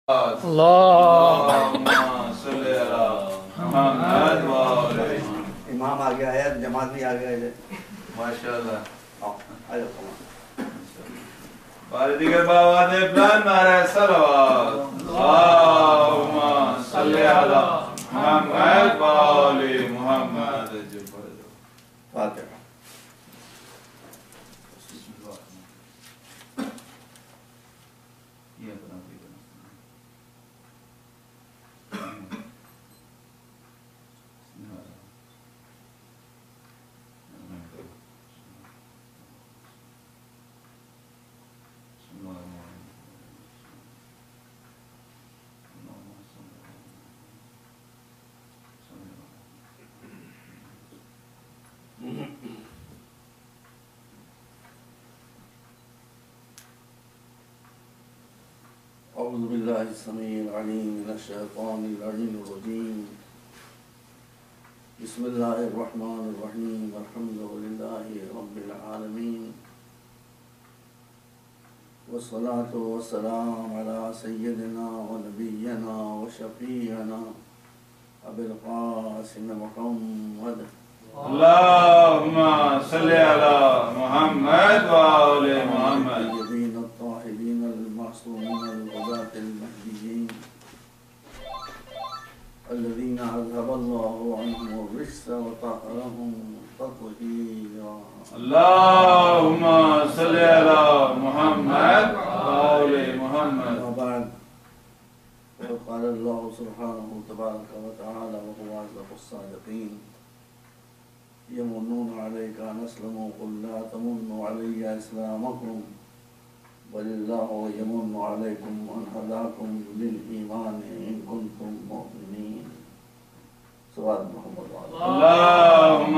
امام آ گیا ہے، جماعت بھی آ گیا ہے ماشاءاللہ. آ جاؤ. دیگر بابا نے پلان مارا صلوات اللہم صلی علی محمد و آل محمد. فاتحہ. اعوذ باللہ السمیع العلیم من الشیطان اللعین الرجیم. بسم اللہ الرحمن الرحیم. الحمد للہ رب العالمین، والصلاة والسلام علی سیدنا و نبینا و شفیعنا ابی القاسم محمد اللہم صلی علی محمد و آل محمد. الطیبین الطاہرین المعصومین الغداة المہدیین الذین عذب اللہ عنہم الرجس وطہرہم تطہیرا. اللہم صلی علی محمد و آل محمد. اما بعد، وقال اللہ سبحانہ تبارک و تعالی وهو أصدق الصادقین. یمنون علیک ان اسلموا قل لا تمنوا علی اسلامکم بل اللہ یمن علیکم ان ہداکم للایمان ان کنتم مؤمنین. صلوات محمد وعلی آلہ. اللہم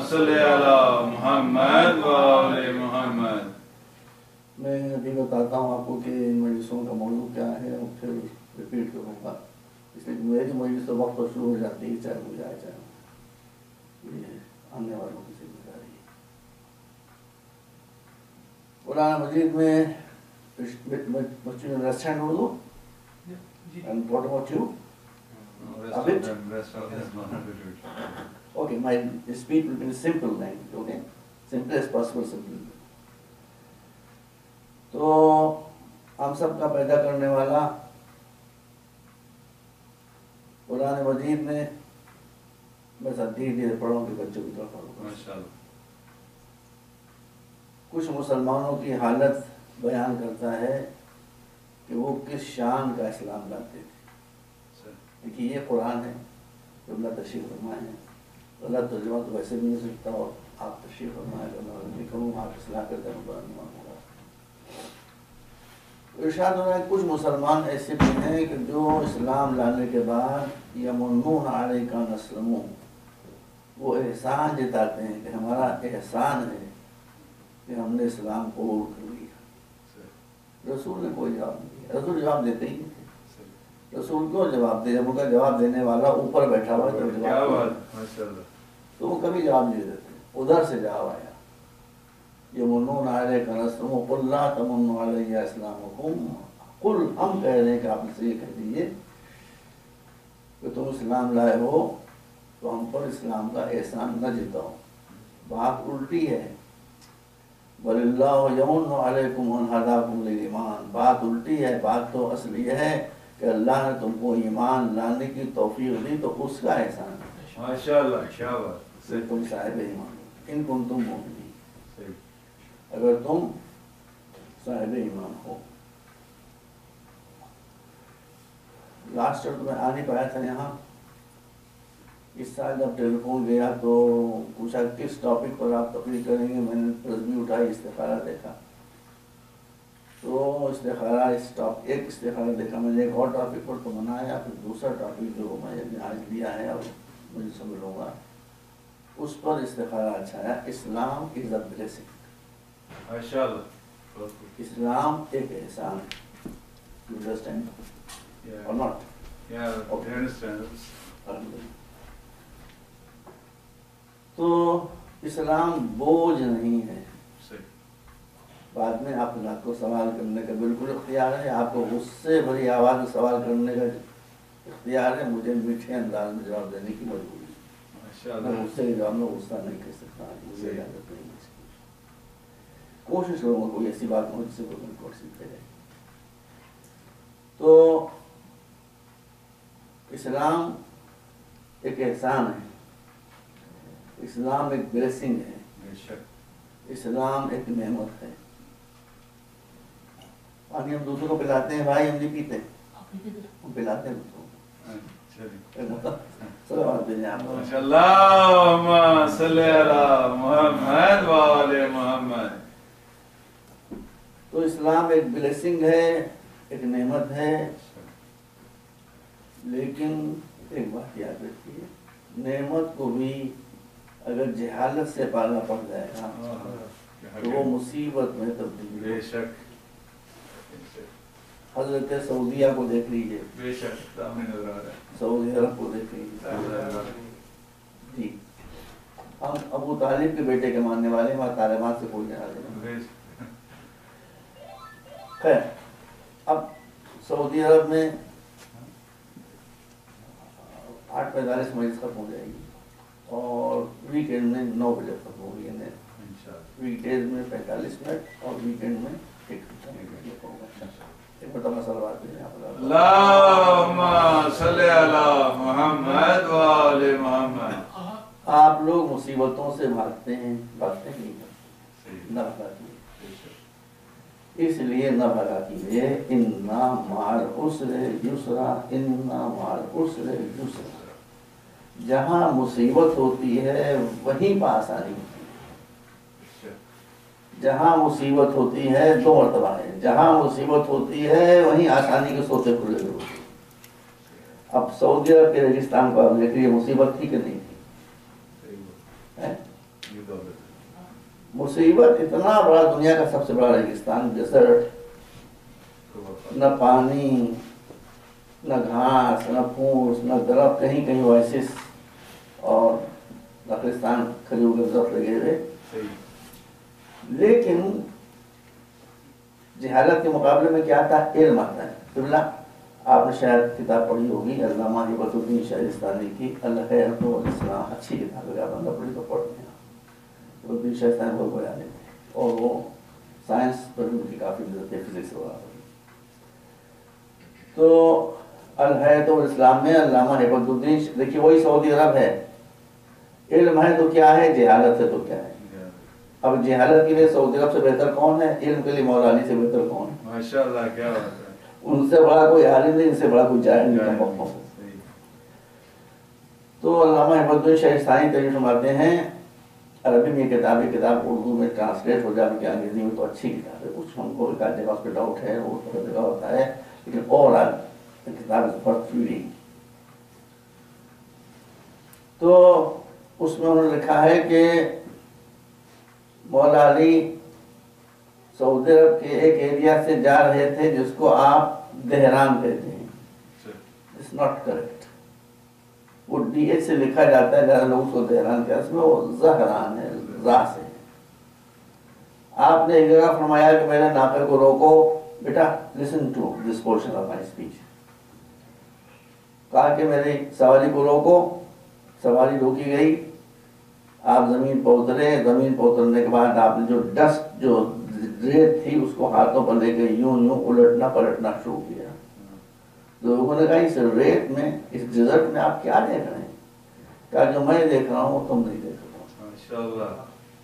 صلی علی محمد و آل محمد. میں ابھی بتاتا ہوں آپ کو کہ ان مجلسوں کا موضوع کیا ہے اور پھر ریپیٹ کروں گا، اس لیے میری مجلس تو وقت پر شروع ہو جاتی ہے، چاہے ہو جائے چاہے یہ آنے والوں کی ذمہ داری. قرآن مجید میں understand Urdu? And what about you? A bit? Okay, my speech will be in simple language, okay? Simple as possible, simple. تو ہم سب کا پیدا کرنے والا قرآن مجید میں، میں سب دھیرے دھیرے پڑھوں کہ بچوں کی طرف پڑھوں. کچھ مسلمانوں کی حالت بیان کرتا ہے کہ وہ کس شان کا اسلام لاتے تھے. دیکھیے یہ قرآن ہے جو اللہ تشریف فرمائے ہیں. اللہ ترجمہ تو ویسے بھی نہیں سکتا، اور آپ تشریف فرمائے تو میں نہیں کروں، آپ اصلاح کرتے ہیں قرآن ہوگا. ارشاد ہو رہا ہے کچھ مسلمان ایسے بھی ہیں کہ جو اسلام لانے کے بعد یمنون علیک ان اسلموا، وہ احسان جتاتے ہیں کہ ہمارا احسان ہے کہ ہم نے اسلام قبول کر لیا. رسول نے کوئی جواب نہیں دیا. رسول جواب دیتے ہی نہیں تھے. رسول کیوں جواب دے جب ان کا جواب دینے والا اوپر بیٹھا ہوا ہے تو وہ کبھی جواب نہیں دیتے. ادھر سے جواب آیا یمنون علیک ان اسلموا قل لا تمنوا علی اسلامکم. قل، ہم کہہ رہے ہیں کہ آپ سے یہ کہہ دیجیے کہ تم اسلام لائے ہو تو ہم پر اسلام کا احسان نہ جتاؤ. بات الٹی ہے. بل اللہ یمن علیکم ان ہداکم للایمان. بات الٹی ہے. بات تو اصل یہ ہے کہ اللہ نے تم کو ایمان لانے کی توفیق دی تو اس کا احسان ہے. ماشاءاللہ شاباش. تم صاحب ایمان ان کنتم مؤمنین، اگر تم صاحب ایمان ہو. لاسٹ ایئر تو میں آ نہیں پایا تھا یہاں. اس سال جب ٹیلی فون گیا تو پوچھا کس ٹاپک پر آپ تقریر کریں گے. میں نے تصویر اٹھائی، استخارہ دیکھا تو استخارہ ایک استخارہ دیکھا. میں نے ایک اور ٹاپک پر تو بنایا، پھر دوسرا ٹاپک جو میں نے آج لیا ہے اور مجھے سمجھ لوں گا اس پر استخارہ اچھا ہے. اسلام از اے بلیسنگ. اسلام ایک احسان ہے. You understand? Or not? Yeah, Okay. I understand. تو اسلام بوجھ نہیں ہے. بعد میں آپ کو سوال کرنے کا بالکل اختیار ہے، آپ کو غصے بھری آواز میں سوال کرنے کا اختیار ہے، مجھے میٹھے انداز میں جواب دینے کی مجبوری ہے، میں غصے کے جواب میں غصہ نہیں کر سکتا، مجھے اجازت نہیں ہے اس کی۔ کوشش کروں گا کوئی ایسی بات ہو جس سے کوئی سیکھے جائے۔ تو اسلام ایک احسان ہے، اسلام ایک بلیسنگ ہے، اسلام ایک نعمت ہے۔ پانی ہم دوسروں کو پلاتے ہیں بھائی، ہم نہیں پیتے، ہم پلاتے ہیں دوسروں کو۔ اللہم صلی علی محمد و آل محمد۔ تو اسلام ایک بلیسنگ ہے، ایک نعمت ہے، لیکن ایک بات یاد رکھیے، نعمت کو بھی اگر جہالت سے پالا پڑ جائے گا تو وہ مصیبت میں تبدیل بے شک۔ حضرت سعودیہ کو دیکھ لیجیے، بے شک سامنے نظر آ رہا ہے، سعودی عرب کو دیکھ لیجیے جی۔ ہم ابو طالب کے بیٹے کے ماننے والے ہیں، طالبان سے کوئی لینا دینا۔ خیر، اب سعودی عرب میں 8:45 مجلس ختم ہو جائے گی، اور ویکینڈ میں 9 بجے ختم ہوگی، یعنی ویک ڈیز میں 45 منٹ اور ویکینڈ میں 1 گھنٹہ۔ ایک مرتبہ صلوات دیں آپ۔ اللہم صلی علی محمد و آل محمد۔ آپ لوگ مصیبتوں سے بھاگتے ہیں، بھاگتے نہیں ہیں، نہ بھاگتی، اس لیے نہ بھگا کیجیے۔ اِنَّا مَعَ الْعُسْرِ یُسْرًا، اِنَّا مَعَ الْعُسْرِ یُسْرًا۔ جہاں مصیبت ہوتی ہے وہیں پہ آسانی ہوتی ہے۔ جہاں مصیبت ہوتی ہے، 2 مرتبہ ہے، جہاں مصیبت ہوتی ہے وہیں آسانی کے سوتے کھلے ہوتے ہیں۔ اب سعودی عرب کے ریگستان کو آپ دیکھ لیے، مصیبت تھی کہ نہیں تھی؟ مصیبت اتنا بڑا، دنیا کا سب سے بڑا ریگستان، ڈیزرٹ، نہ پانی، نہ گھاس، نہ پھوس، نہ درخت، کہیں کہیں اویسس اور نخلستان، کھجور کے درخت لگے ہوئے۔ لیکن جہالت کے مقابلے میں کیا تھا؟ علم آتا ہے۔ قبلہ آپ نے شاید کتاب پڑھی ہوگی، علامہ ہبت الدین شہرستانی کی الحیات والاسلام، اچھی کتاب ہے، آپ نے پڑھی تو پڑھتے ہیں۔ الدین شہرستانی بہت بڑے عالم تھے، اور وہ سائنس پر بھی ان کی کافی عزت ہے، فزکس وغیرہ۔ تو الحیات والاسلام میں علامہ ہبت الدین، دیکھیے وہی سعودی عرب ہے، علم ہے تو کیا ہے، جہالت ہے تو کیا ہے۔ اب جہالت کے لیے سعودی عرب سے بہتر کون ہے، علم کے لیے مولا علی سے بہتر کون ہے؟ ماشاءاللہ، کیا بات ہے۔ ان سے بڑا کوئی عالم نہیں، ان سے بڑا کوئی جاہل نہیں۔ تو علامہ ہبت الدین شہرستانی ترجمہ فرماتے ہیں، عربی میں کتاب اردو میں ٹرانسلیٹ ہو جائے کہ انگریزی میں تو اچھی کتاب ہے، کچھ ہم کو ایک آدھ جگہ اس پہ ڈاؤٹ ہے، وہ جگہ ہوتا ہے، لیکن اوور آل کتاب از ورتھ ریڈنگ۔ تو اس میں انہوں نے لکھا ہے کہ مولا علی سعودی عرب کے ایک ایریا سے جا رہے تھے جس کو آپ دہران کہتے ہیں، اٹس ناٹ کریکٹ، وہ ڈی ایچ سے لکھا جاتا ہے، زیادہ لوگ اس کو دہران کہتے ہیں، اس میں وہ زہران ہے، زا سے۔ آپ نے ایک جگہ فرمایا کہ میرے ناقے کو روکو، بیٹا listen to this portion of my speech, کہا کہ میری سواری کو روکو، سواری روکی گئی، آپ زمین پر اترے، زمین پر اترنے کے بعد آپ نے جو ڈسٹ، جو ریت تھی، اس کو ہاتھوں پر لے کے یوں الٹنا پلٹنا شروع کیا۔ لوگوں نے کہا اس ریت میں، اس ڈیزرٹ میں آپ کیا دیکھ رہے ہیں؟ کہا جو میں دیکھ رہا ہوں وہ تم نہیں دیکھ رہے ہو،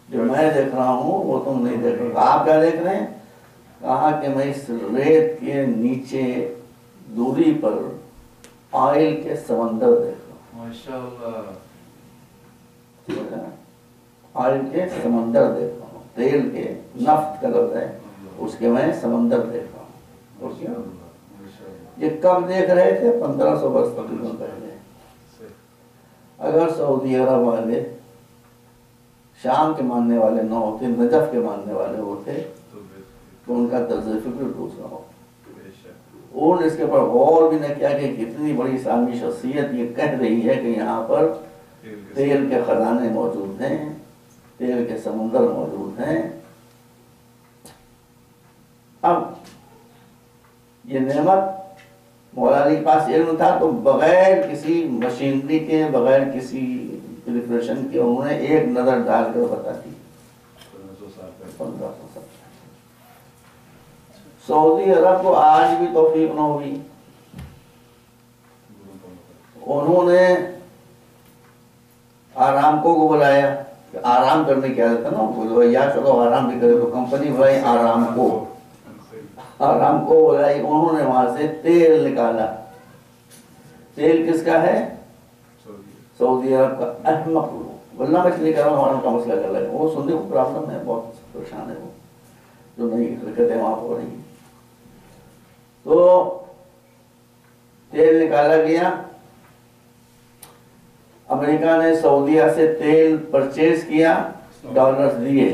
جو میں دیکھ رہا ہوں وہ تم نہیں دیکھ رہے ہو۔ آپ کیا دیکھ رہے ہیں؟ کہا کہ میں اس ریت کے نیچے دوری پر آئل کے سمندر دیکھ رہا ہوں، ماشاءاللہ، آئل کے سمندر دیکھ رہا ہوں، تیل کے، نفت کا لفظ ہے، اس کے میں سمندر دیکھ رہا ہوں۔ یہ کب دیکھ رہے تھے؟ 1500 برس تقریباً پہلے۔ اگر سعودی عرب والے شام کے ماننے والے نہ ہوتے، نجف کے ماننے والے ہوتے، تو ان کا طرز فکر دوسرا ہو۔ انہوں نے اس کے اوپر غور بھی نہ کیا کہ کتنی بڑی اسلامی شخصیت یہ کہہ رہی ہے کہ یہاں پر تیل کے خزانے موجود ہیں، تیل کے سمندر موجود ہیں، اب یہ نعمت مولا علی کے پاس علم تھا تو بغیر کسی مشینری کے، بغیر کسی پریپریشن کے انہوں نے ایک نظر ڈال کر بتا دی 1500 سال۔ سعودی عرب کو آج بھی توفیق نہ ہوئی، انہوں نے آرامکو کو بلایا، آرام کرنے کیا جاتا نا، بولو یا چلو آرام بھی کرے، تو کمپنی بلائی آرامکو بلائی، انہوں نے وہاں سے تیل نکالا۔ تیل کس کا ہے؟ سعودی عرب کا۔ احمق لوگ، واللہ میں اس لیے کہہ رہا ہوں ہمارا کا مسئلہ کر رہا ہے، وہ سننے کو پرابلم ہے، بہت پریشان ہے وہ جو نئی حرکتیں وہاں ہو رہی ہیں۔ تو تیل نکالا گیا، امریکہ نے سعودیہ سے تیل پرچیز کیا، ڈالرز دیے۔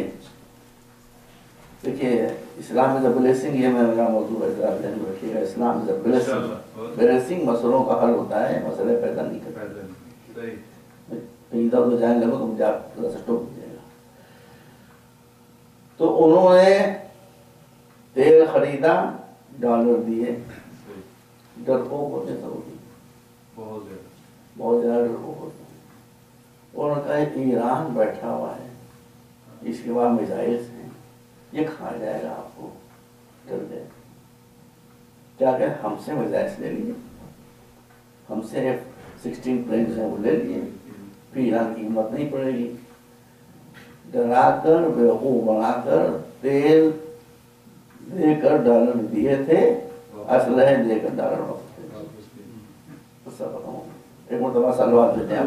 دیکھیے اسلام از اے بلیسنگ، یہ میرا موضوع ہے، آپ ذہن میں رکھیے گا، اسلام از اے بلیسنگ۔ بلیسنگ مسئلوں کا حل ہوتا ہے، مسئلے پیدا نہیں کرتا۔ ادھر تو جائیں لگو تو مجھے آپ تھوڑا سا ٹوک دیجیے گا۔ تو انہوں نے تیل خریدا، ڈالر دیے۔ ڈرپوک ہوتے سعودی، بہت زیادہ ڈرپوک ہوتے ہیں۔ انہوں نے کہا ایران بیٹھا ہوا ہے، اس کے بعد میزائلس ہیں، یہ کھا جائے گا آپ کو، ڈر گئے۔ کیا کہ ہم سے میزائلس لے لیے، ہم سے F-16 پلینز ہیں وہ لے لیے، پھر ایران کی ہمت نہیں پڑے گی۔ ڈرا کر بیوقوف بنا کر تیل دے کر ڈالر دیے تھے، اسلحے دے کر ڈالر واپس دے۔ ایک مرتبہ صلوات دیتے ہیں۔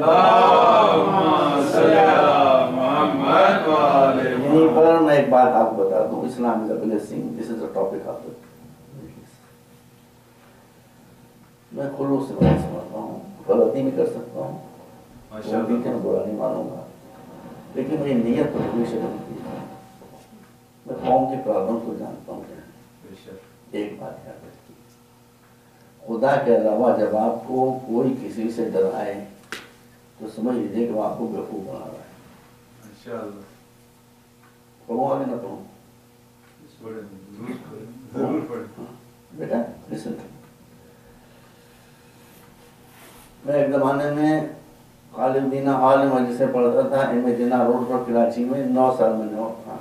یہیں پر میں ایک بات آپ کو بتا دوں، Islam is a blessing, this is a topic of میں خلوص سے بات سمجھتا ہوں، غلطی بھی کر سکتا ہوں، غلطی کے میں برا نہیں مانوں گا، لیکن میری نیت پر کوئی شک نہیں ہے۔ میں قوم کی پرابلم کو جانتا ہوں۔ ایک بات یاد رکھیے، خدا کے علاوہ جب آپ کو کوئی کسی سے ڈرائے تو سمجھ لیجیے کہ وہ آپ کو بیوقوف بنا رہا ہے۔ کہوں آگے نہ کہوں؟ بیٹا لسن، میں ایک زمانے میں خالد دینا ہال میں جسے پڑھتا تھا، امیجنا روڈ پر کراچی میں، 9 سال میں نے تھا،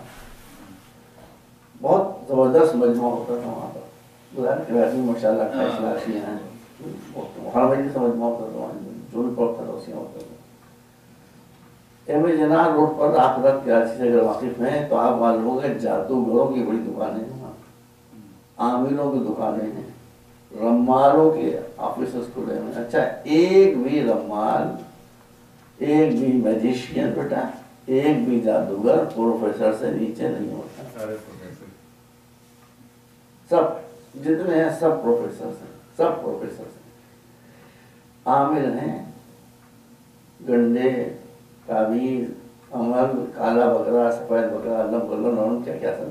بہت زبردست مجموعہ ہوتا تھا وہاں پر۔ کراچی میں ماشاء اللہ 28 لاکھ ہیں، ہر مجلس سے مجموعہ ہوتا تھا، جو بھی پڑھتا تھا اسی میں ہوتا تھا۔ امیجنا روڈ پر آخرت کراچی سے اگر واقف ہیں تو آپ معلوم ہوگا جادوگروں کی بڑی دکانیں ہیں وہاں، عاملوں کی دکانیں ہیں، رمالوں کے آفیسز کھلے ہوئے۔ اچھا ایک بھی رمال، ایک بھی میجیشین بیٹا، ایک بھی جادوگر پروفیسر سے نیچے نہیں ہوتا، سب جتنے ہیں سب پروفیسر ہیں، سب پروفیسر ہیں، عامل ہیں، گنڈے، تعویذ، عمل، کالا بکرا، سفید بکرا، علم گلن اور کیا کیا سب۔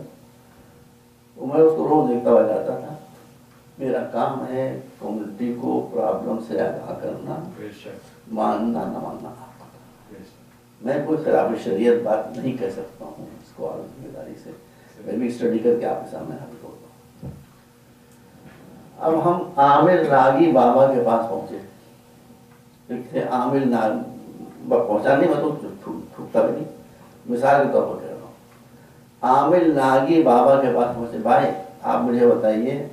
میں اس کو روز دیکھتا ہوا جاتا تھا۔ میرا کام ہے کمیونٹی کو پرابلم سے آگاہ کرنا، ماننا نہ ماننا آپ کا۔ میں کوئی خلاف شریعت بات نہیں کہہ سکتا ہوں، اس کو اور ذمہ داری سے میں بھی اسٹڈی کر کے آپ کے سامنے حاضر ہوتا ہوں۔ اب ہم عامل راگی بابا کے پاس پہنچے، عامل پہنچا نہیں، میں تو ٹھوکتا بھی نہیں، مثال کے طور پر کہہ رہا ہوں۔ عامل ناگی بابا کے پاس پہنچے، بھائی آپ مجھے بتائیے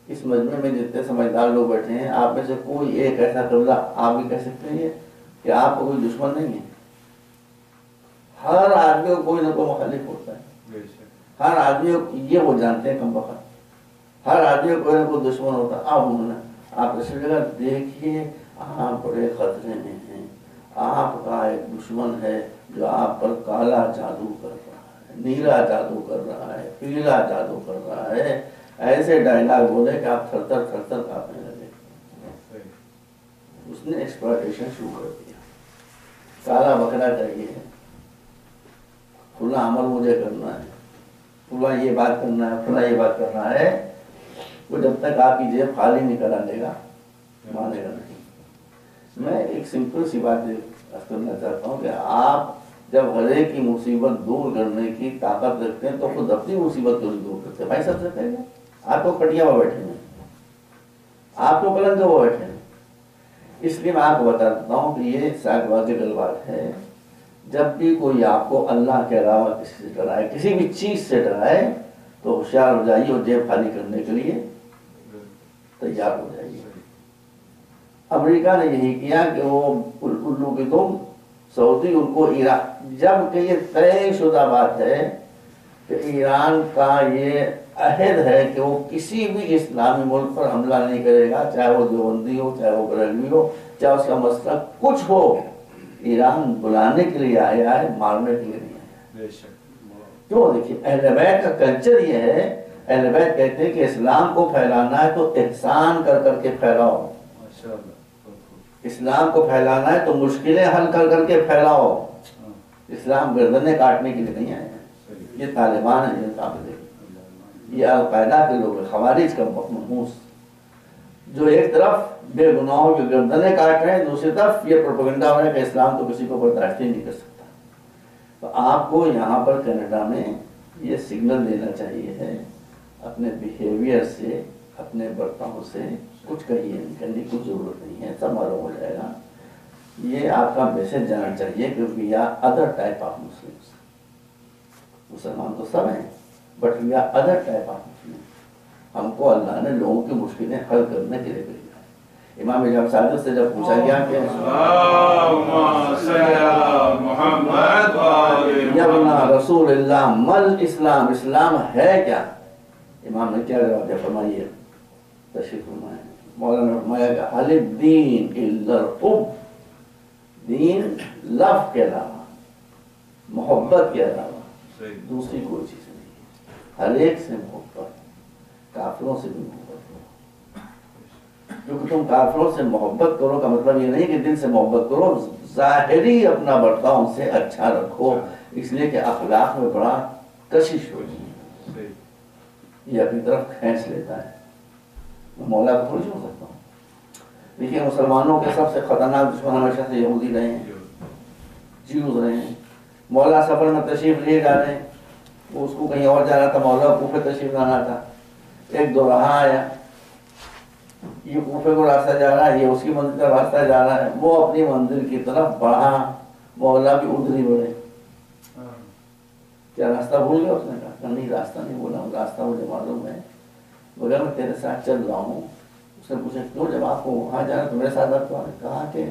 اس مجمع میں جتنے سمجھدار لوگ بیٹھے ہیں، آپ میں سے کوئی ایک ایسا قبلہ آپ بھی کہہ سکتے ہیں کہ آپ کو کوئی دشمن نہیں ہے؟ ہر آدمی کو کوئی نہ کوئی مخالف ہوتا ہے، ہر آدمی کو یہ وہ جانتے ہیں کم وقت، ہر آدمی کو کوئی نہ کوئی دشمن ہوتا ہے۔ اب انہوں نے آپ اس جگہ دیکھیے، آپ بڑے خطرے میں ہیں، آپ کا ایک دشمن ہے جو آپ پر کالا جادو کر رہا ہے، نیلا جادو کر رہا ہے، پیلا جادو کر رہا ہے، ایسے ڈائلاگ بولے کہ آپ تھر تھر تھر تھر کانپنے لگے۔ اس نے ایکسپلائٹیشن شروع کر دیا، کالا بکرا چاہیے، فلاں عمل مجھے کرنا ہے، فلاں یہ بات کرنا ہے، فلاں یہ بات کرنا ہے۔ وہ جب تک آپ کی جیب خالی نہیں کرا لے گا مانے گا نہیں۔ میں ایک سمپل سی بات کرنا چاہتا ہوں کہ آپ جب ہر ایک کی مصیبت دور کرنے کی طاقت رکھتے ہیں تو خود اپنی مصیبت کیوں نہیں دور کرتے ہیں؟ بھائی سب سے پہلے آپ کو کٹیا ہوا بیٹھے ہیں، آپ کو پلنگ ہوا بیٹھے ہیں. اس لیے میں آپ کو بتا دیتا ہوں کہ یہ شاید واضح بات ہے، جب بھی کوئی آپ کو اللہ کے علاوہ کسی سے ڈرائے، کسی بھی چیز سے ڈرائے، تو ہوشیار ہو جائیے اور جیب خالی کرنے کے لیے تیار ہو جائیے. امریکہ نے یہی کیا کہ وہ الو کی تم سعودی ان کو ایران، جب کہ یہ طے شدہ بات ہے کہ ایران کا یہ عہد ہے کہ وہ کسی بھی اسلامی ملک پر حملہ نہیں کرے گا، چاہے وہ دیوبندی ہو، چاہے وہ بریلوی ہو، چاہے اس کا مسلک کچھ ہو. ایران بلانے کے لیے آیا ہے، مارنے کے لیے نہیں آیا. کیوں؟ دیکھیے اہل بیت کا کلچر یہ ہے، اہل بیت کہتے ہیں کہ اسلام کو پھیلانا ہے تو احسان کر کر کے پھیلاؤ، اسلام کو پھیلانا ہے تو مشکلیں حل کر کر کے پھیلاؤ. اسلام گردنیں کاٹنے کے لیے نہیں آئے ہیں. یہ طالبان ہیں، یہ القاعدہ کے لوگ ہیں، خوارج کا مخموس، جو ایک طرف بے گناہوں کی گردنیں کاٹ رہے ہیں، دوسری طرف یہ پروپیگنڈا ہو رہا ہے کہ اسلام تو کسی کو برداشت ہی نہیں کر سکتا. تو آپ کو یہاں پر کینیڈا میں یہ سگنل دینا چاہیے ہے، اپنے بیہیویئر سے، اپنے برتاؤ سے کچھ کہیے نہیں، کرنے کی کچھ ضرورت نہیں ہے، سب معلوم ہو جائے گا. یہ آپ کا میسج جانا چاہیے کہ we are other type of Muslims. مسلمان تو سب ہیں، but we are other type of Muslim. ہم کو اللہ نے لوگوں کی مشکلیں حل کرنے کے لیے بھیجا ہے. امام جعفر صادق سے جب پوچھا گیا کہ یا ابن رسول اللہ مل اسلام، اسلام ہے کیا؟ امام نے کیا جواب دیا؟ فرمائیے، تشریف فرمائے. مولانا نے فرمایا کہ حل الدین الا الحب، دین لف کے علاوہ، محبت کے علاوہ دوسری کوئی چیز نہیں ہے. ہر ایک سے محبت، کافروں سے بھی محبت کرو. کیونکہ تم کافروں سے محبت کرو کا مطلب یہ نہیں کہ دل سے محبت کرو، ظاہری اپنا برتاؤ سے اچھا رکھو، اس لیے کہ اخلاق میں بڑا کشش ہو جائے، یہ اپنی طرف کھینچ لیتا ہے. میں مولا کو تھوڑی چھوڑ سکتا ہوں. دیکھیے مسلمانوں کے سب سے خطرناک دشمن ہمیشہ سے یہودی رہے ہیں، جیوز رہے ہیں. مولا سفر میں تشریف لیے جا رہے ہیں، وہ اس کو کہیں اور جانا تھا، مولا کوفے تشریف لانا تھا. ایک دو رہا آیا، یہ کوفے کو راستہ جا رہا ہے، یہ اس کی منزل کا راستہ جا رہا ہے. وہ اپنی منزل کی طرف بڑھا، مولا بھی ادھر ہی بڑھے. کیا راستہ بھول گیا؟ اس نے کہا نہیں راستہ نہیں بولا ہوں، راستہ مجھے معلوم ہے، مگر میں تیرے ساتھ چل رہا ہوں. اس نے پوچھا کیوں؟ جب آپ کو وہاں جانا تو میرے ساتھ آپ کو. کہا کہ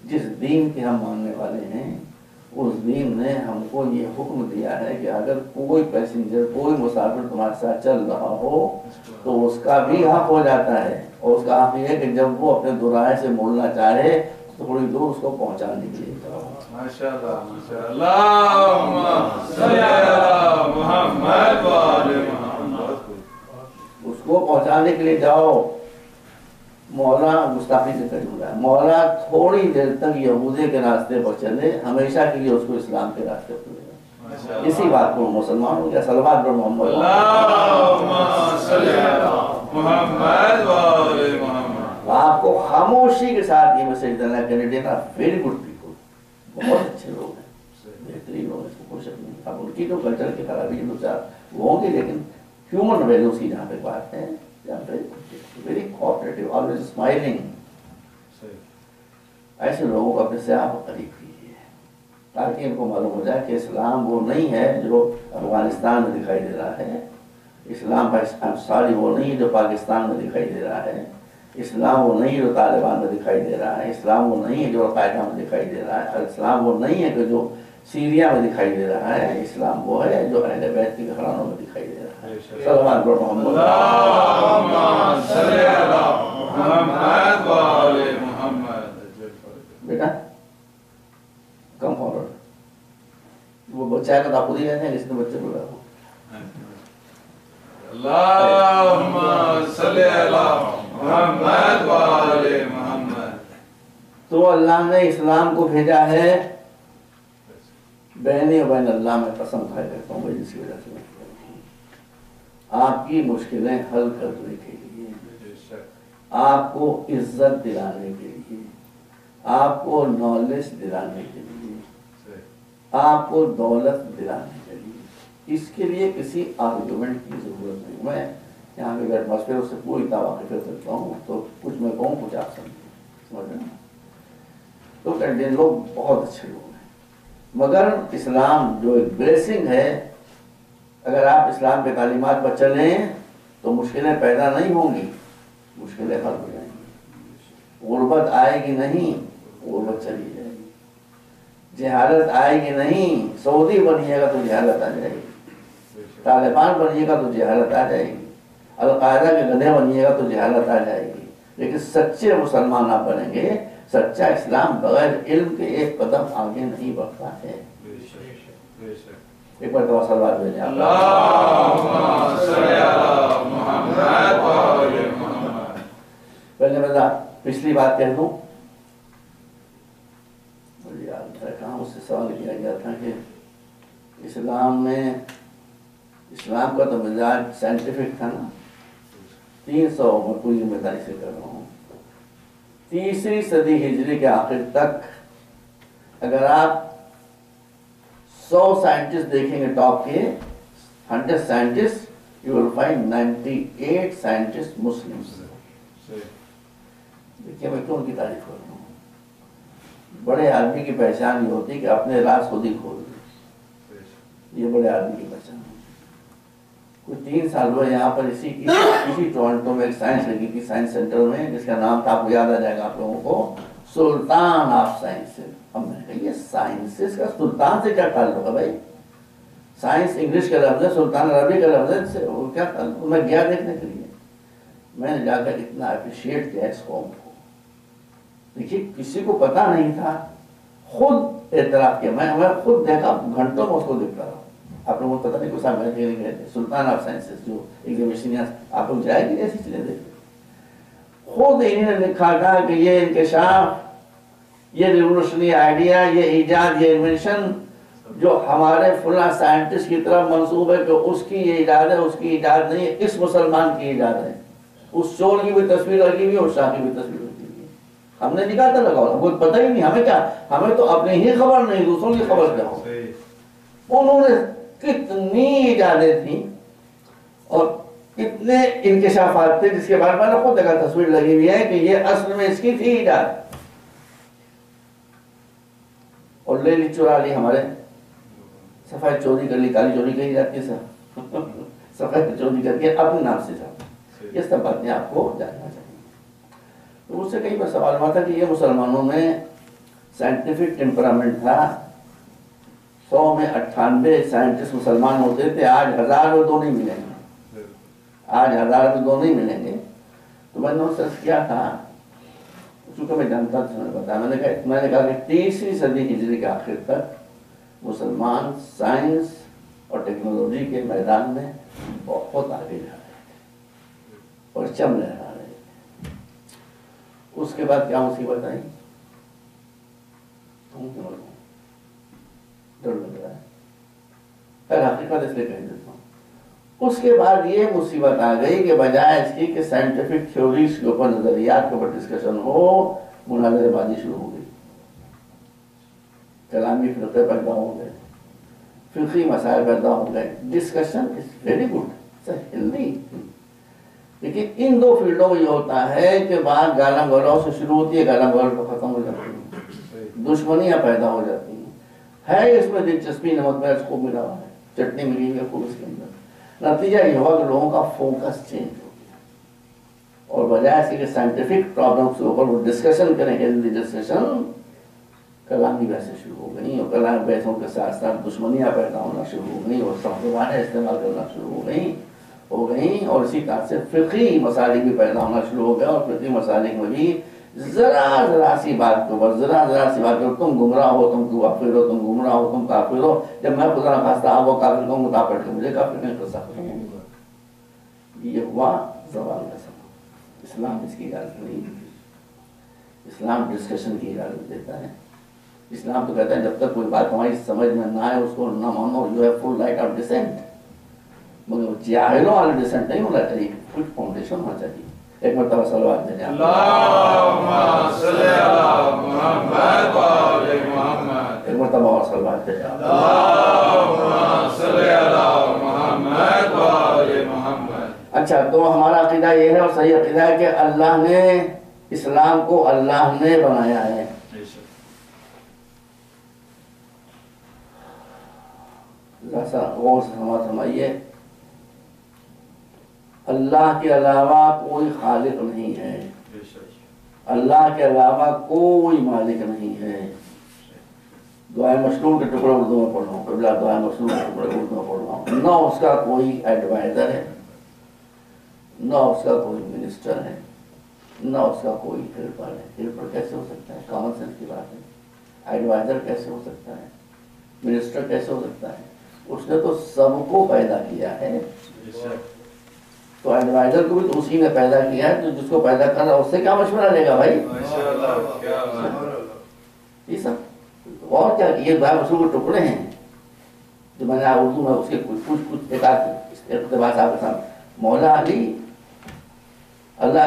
جس دین کے ہم ماننے والے ہیں اس دین نے ہم کو یہ حکم دیا ہے کہ اگر کوئی پیسنجر، کوئی مسافر تمہارے ساتھ چل رہا ہو تو اس کا بھی حق ہو جاتا ہے، اور اس کا حق یہ ہے کہ جب وہ اپنے دوراہے سے مڑنا چاہے تو تھوڑی دور اس کو پہنچانے کے لیے جاؤ. ماشاءاللہ ماشاءاللہ، اللہم صلی علی محمد و آل محمد. اس کو پہنچانے کے لیے جاؤ. مولا گستاخی سے قریب رہا ہے. مولا تھوڑی دیر تک یہودی کے راستے پر چلے، ہمیشہ کے لیے اس کو اسلام کے راستے پر لے گا. اسی بات کو مسلمان ہو گیا. صلوات پر محمد، اللہم صلی علی محمد و آل محمد. آپ کو خاموشی کے ساتھ یہ میسج دینا ہے، Canadian are very good people, بہت اچھے لوگ ہیں، بہترین لوگ ہیں، اس کو کوئی شک نہیں. اب ان کی جو کلچر کی خرابی دو چار وہ ہوں گی، لیکن ہیومن ویلیوز کی جہاں پہ بات ہے، ویری کوآپریٹو، آلویز اسمائلنگ. ایسے لوگوں کو اپنے سے آپ قریب کیجیے تاکہ ان کو معلوم ہو جائے کہ اسلام وہ نہیں ہے جو افغانستان میں دکھائی دے رہا ہے، اسلام ساری وہ نہیں ہے جو پاکستان میں دکھائی دے رہا ہے، اسلام وہ نہیں ہے جو طالبان میں دکھائی دے رہا ہے، اسلام وہ نہیں ہے جو القاعدہ میں دکھائی دے رہا ہے، اسلام وہ نہیں ہے کہ جو سیریا میں دکھائی دے رہا ہے، اسلام وہ ہے جو اہل بیت کے گھرانوں میں دکھائی دے رہا ہے. صلوات پر محمد، اللہم صلی علی محمد و آل محمد. بیٹا کم فارورڈ. وہ بچہ ہے تو آپ خود ہی رہتے ہیں، اس نے بچے بولا. اللہم صلی علی محمد و آل محمد. تو اللہ نے اسلام کو بھیجا ہے بینی و بین اللہ. میں قسم کھائے کرتا ہوں بھائی، جس کی وجہ سے آپ کی مشکلیں حل کرنے کے لیے، آپ کو عزت دلانے کے لیے، آپ کو نالج دلانے کے لیے، آپ کو دولت دلانے کے لیے، اس کے لیے کسی آرگومنٹ کی ضرورت نہیں۔ میں یہاں پہ ایٹماسفیئر سے پوری واقف کر سکتا ہوں، تو کچھ میں کہوں کچھ آپ سمجھ رہے ہیں۔ تو کہتے ہیں لوگ بہت اچھے لوگ ہیں، مگر اسلام جو ایک بلیسنگ ہے، اگر آپ اسلام کے تعلیمات پر چلیں تو مشکلیں پیدا نہیں ہوں گی، مشکلیں حل ہو جائیں گی۔ غربت آئے گی نہیں، غربت چلی جائے گی۔ جہالت آئے گی نہیں، سعودی بنیے گا تو جہالت آ جائے گی، طالبان بنیے گا تو جہالت آ جائے گی، القاعدہ کے گدھے بنیے گا تو جہالت آ جائے گی، لیکن سچے مسلمان آپ بنیں گے۔ سچا اسلام بغیر علم کے ایک قدم آگے نہیں بڑھتا ہے۔ ایک بار تو صلوات بھیجیں اللہم صلی علی محمد و آل محمد۔ پہلے میں پچھلی بات کہہ دوں، مجھے یاد ہے کہاں اس سے سوال کیا گیا تھا کہ اسلام کا تو مزاج سائنٹیفک تھا نا۔ 300 میں پوری ذمہ داری سے کر رہا ہوں، 3ری صدی ہجری کے آخر تک اگر آپ 100 سائنٹسٹ دیکھیں گے ٹاپ کے 100 scientist, you will find 98 scientist Muslims. دیکھیے میں کیوں ان کی تعریف کر رہا ہوں۔ بڑے آدمی کی پہچان یہ ہوتی کہ اپنے راز خود ہی کھول دے، یہ بڑے آدمی کی پہچان ہوتی۔ کچھ 3 سال ہوئے یہاں پر اسی ٹورنٹو میں ایک سائنس لگی تھی، سائنس سینٹر میں، جس کا نام تھا، آپ کو یاد آ جائے گا آپ لوگوں کو، سلطان آف سائنسز۔ اب میں نے کہا یہ سائنسز کا سلطان سے کیا تعلق ہے بھائی؟ سائنس انگلش کا لفظ ہے، سلطان عربی کا لفظ ہے، اس سے وہ کیا تعلق؟ میں گیا دیکھنے کے لیے، میں نے جا کر اتنا اپریشیٹ کیا اس قوم کو۔ دیکھیے کسی کو پتا نہیں تھا، خود اعتراف کیا، میں خود دیکھا، گھنٹوں میں اس کو دیکھتا رہا۔ آپ لوگوں کو پتہ نہیں کچھ میں گئے تھے سلطان آف سائنسز جو ایگزیبیشن، آپ لوگ جائے گی ایسی چیزیں دیکھتے۔ خود انہوں نے لکھا تھا کہ یہ انکشاف، یہ ریولوشنری آئیڈیا، یہ ایجاد، یہ انوینشن جو ہمارے فلاں سائنٹسٹ کی طرف منسوب ہے کہ اس کی یہ ایجاد ہے، اس کی ایجاد نہیں ہے، اس مسلمان کی ایجاد ہے۔ اس چور کی بھی تصویر لگی ہوئی ہے، اس شاہ کی بھی تصویر لگی ہوئی ہے۔ ہم نے نکالتا لگا، ہم کو پتہ ہی نہیں، ہمیں کیا، ہمیں تو اپنی ہی خبر نہیں، دوسروں کی خبر کیا ہو۔ انہوں نے کتنی ایجادیں تھیں اور کتنے انکشافات تھے، جس کے بعد میں نے خود دیکھا، تصویر لگی ہوئی ہے کہ یہ اصل میں اس کی تھی ایجاد، اور لے لی، چرا لی، ہمارے سفید چوری کر لی، کالی چوری کہی جاتی ہے سر، سفید چوری کر کے اپنے نام سے جاتا۔ یہ سب باتیں آپ کو جاننا چاہیے۔ تو مجھ سے کئی بار سوال ہوا تھا کہ یہ مسلمانوں میں سائنٹیفک ٹیمپرامنٹ تھا، 100 میں 98 سائنٹسٹ مسلمان ہوتے تھے، آج 1000 میں 2 نہیں ملیں گے، آج 1000 میں 2 نہیں ملیں گے۔ تو میں نے سرچ کیا تھا، چونکہ میں جانتا تھا، میں نے بتایا، میں نے کہا کہ 3ری صدی ہجری کے آخر تک مسلمان سائنس اور ٹیکنالوجی کے میدان میں بہت آگے جا رہے تھے اور چم لہرا رہے تھے۔ اس کے بعد کیا مصیبت آئی؟ ڈر لگ رہا ہے، پھر حقیقت اس لیے کہہ دیتا ہوں۔ اس کے بعد یہ مصیبت آ گئی کہ بجائے اس کی کہ سائنٹیفک تھیوریز کے اوپر، نظریات کے اوپر ڈسکشن ہو، مناظرے بازی شروع ہو گئی، کلامی فرقے پیدا ہو گئے، فقہی مسائل پیدا ہو گئے۔ Discussion is very good, healthy, لیکن ان 2 فیلڈوں میں یہ ہوتا ہے کہ بات گالاں گلوں سے شروع ہوتی ہے، گالاں گلوں تو ختم ہو جاتی ہے، دشمنیاں پیدا ہو جاتی ہیں۔ ہے اس میں دلچسپی، نمک مرچ خوب ملا ہوا ہے، چٹنی ملی ہوئی ہے خوب اس کے اندر۔ نتیجہ یہ ہوا کہ لوگوں کا فوکس چینج ہو گیا، اور بجائے اس کے سائنٹیفک پرابلمس کے اوپر وہ ڈسکشن کریں، ہیلدی ڈسکشن، کلامی بحثیں شروع ہو گئیں، اور کلامی بحثوں کے ساتھ ساتھ دشمنیاں پیدا ہونا شروع ہو گئیں، اور ساختمانیں استعمال کرنا شروع ہو گئیں، اور اسی طرح سے فقہی مسائل بھی پیدا ہونا شروع ہو گیا، اور فقہی مسائل میں بھی ذرا سی بات کے اوپر، ذرا سی بات کے اوپر تم گمراہ ہو، تم کافر ہو، تم گمراہ ہو، تم کافر ہو، جب میں خدا نخواستہ آپ وہ کافر کہوں گا، آپ پڑھ کے مجھے کافر نہیں کر سکتا۔ یہ ہوا زوال کا سبب۔ اسلام اس کی اجازت نہیں دیتی، اسلام ڈسکشن کی اجازت دیتا ہے۔ اسلام تو کہتا ہے جب تک کوئی بات ہماری سمجھ میں نہ آئے اس کو نہ مانو، you have full right of dissent, مگر جاہلوں والا ڈسینٹ نہیں ہونا چاہیے، کچھ فاؤنڈیشن ہونا چاہیے۔ ایک مرتبہ صلوات دیں اللہم صلی علی محمد و آل محمد۔ ایک مرتبہ اور صلوات دیں۔ اچھا، تو ہمارا عقیدہ یہ ہے اور صحیح عقیدہ ہے کہ اللہ نے اسلام کو اللہ نے بنایا ہے. غور سے فرمائیے، اللہ کے علاوہ کوئی خالق نہیں ہے، اللہ کے علاوہ کوئی مالک نہیں ہے. دعائے مشروع کے ٹکڑے اردو میں پڑھ رہا ہوں، قبلہ دعائے مشروع کے ٹکڑے اردو میں پڑھ رہا ہوں. نہ اس کا کوئی ایڈوائزر ہے، نہ اس کا کوئی منسٹر ہے، نہ اس کا کوئی ہیلپر ہے. ہیلپر کیسے ہو سکتا ہے؟ کامن سینس کی بات ہے. ایڈوائزر کیسے ہو سکتا ہے؟ منسٹر کیسے ہو سکتا ہے؟ اس نے تو سب کو پیدا کیا ہے. تو ایڈوائزر کو بھی تو اسی نے پیدا کیا ہے. تو جس کو پیدا کر رہا ہے اس سے کیا مشورہ لے گا بھائی؟ یہ سب اور کیا، یہ دعائے مشروع کے ٹکڑے ہیں جو میں نے اردو میں اس کے کچھ اقتباس آپ کے ساتھ. مولا علی، اللہ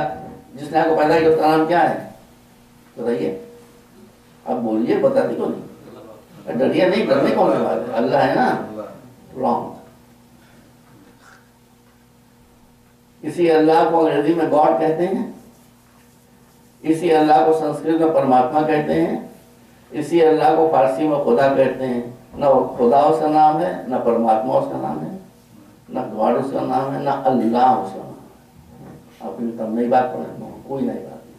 جس نے آپ کو پیدا کیا اس کا نام کیا ہے بتائیے؟ اب بولیے، بتا دی کیوں نہیں؟ ڈریے نہیں، ڈرنے کون سی بات ہے؟ اللہ ہے نا. رانگ. اسی اللہ کو انگریزی میں گاڈ کہتے ہیں، اسی اللہ کو سنسکرت میں پرماتما کہتے ہیں، اسی اللہ کو فارسی میں خدا کہتے ہیں. نہ خدا اس کا نام ہے، نہ پرماتما اس کا نام ہے، نہ گاڈ اس کا نام ہے، نہ اللہ اس کا نام ہے. آپ تم نئی بات پڑھیں، کوئی نئی بات نہیں.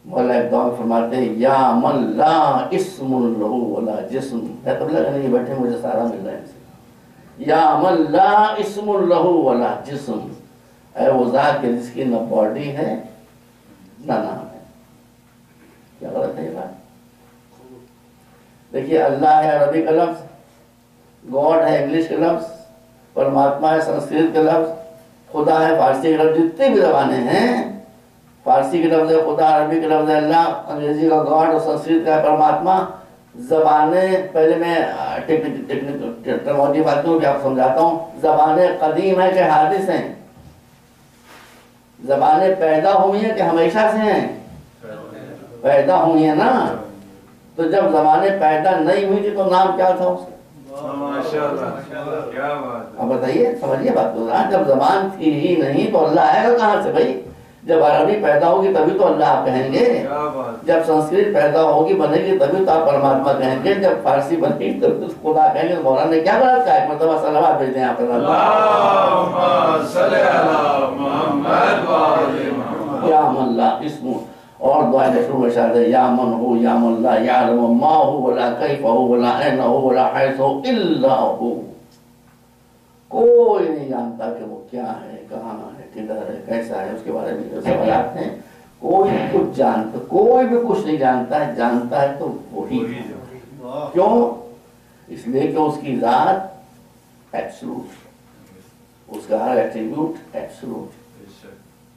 مولا ایک دعا فرماتے ہیں یا من لا اسم لہ ولا جسم. ہے تو لگا نہیں بیٹھے مجھے سارا مل رہا ہے ان سے. یا من لا اسم لہ ولا جسم، اے وہ ذات کے جس کی نہ باڈی ہے نہ نام ہے. کیا غلط ہے یہ بات؟ دیکھیے، اللہ ہے عربی کا لفظ، گاڈ ہے انگلش کا لفظ، پرماتما ہے سنسکرت کا لفظ، خدا ہے فارسی کا لفظ. جتنی بھی زبانیں ہیں، فارسی کے لفظ ہے خدا، عربی کا لفظ ہے اللہ، انگریزی کا گاڈ اور سنسکرت کا ہے پرماتما. زبانیں، پہلے میں ٹیکنالوجی بات کروں کہ آپ سمجھاتا ہوں. زبانیں قدیم ہیں کہ حادث ہیں؟ زبانیں پیدا ہوئی ہیں کہ ہمیشہ سے ہیں؟ پیدا ہوئی ہیں نا. تو جب زبانیں پیدا نہیں ہوئی تھی تو نام کیا تھا اس کا؟ اب بتائیے، سمجھیے بات کو. جب زبان تھی ہی نہیں تو اللہ آئے گا کہاں سے بھائی؟ جب عربی پیدا ہوگی تبھی تو اللہ آپ کہیں گے. جب سنسکرت پیدا ہوگی بنے گی تبھی تو آپ پرماتما کہیں گے. جب فارسی بنے گی تبھی تو خدا کہیں گے. مولانا نے کیا غلط کہا؟ ایک مرتبہ صلوات بھیج دیں آپ پر. یا من لا اسم، اور دعائیں مشروع میں شاید ہے یا من ہو یا من لا یعلم ما ہو ولا کیف ہو ولا این ہو ولا حیث ہو الا ہو. کوئی نہیں جانتا کہ وہ کیا ہے، کہاں ہے، کدھر ہے، کیسا ہے. اس کے بارے میں جو سوالات ہیں، کوئی کچھ جانتا، کوئی بھی کچھ نہیں جانتا ہے. جانتا ہے تو وہی. کیوں؟ اس لیے کہ اس کی ذات ایبسولوٹ، اس کا ہر ایٹریبیوٹ ایبسولوٹ.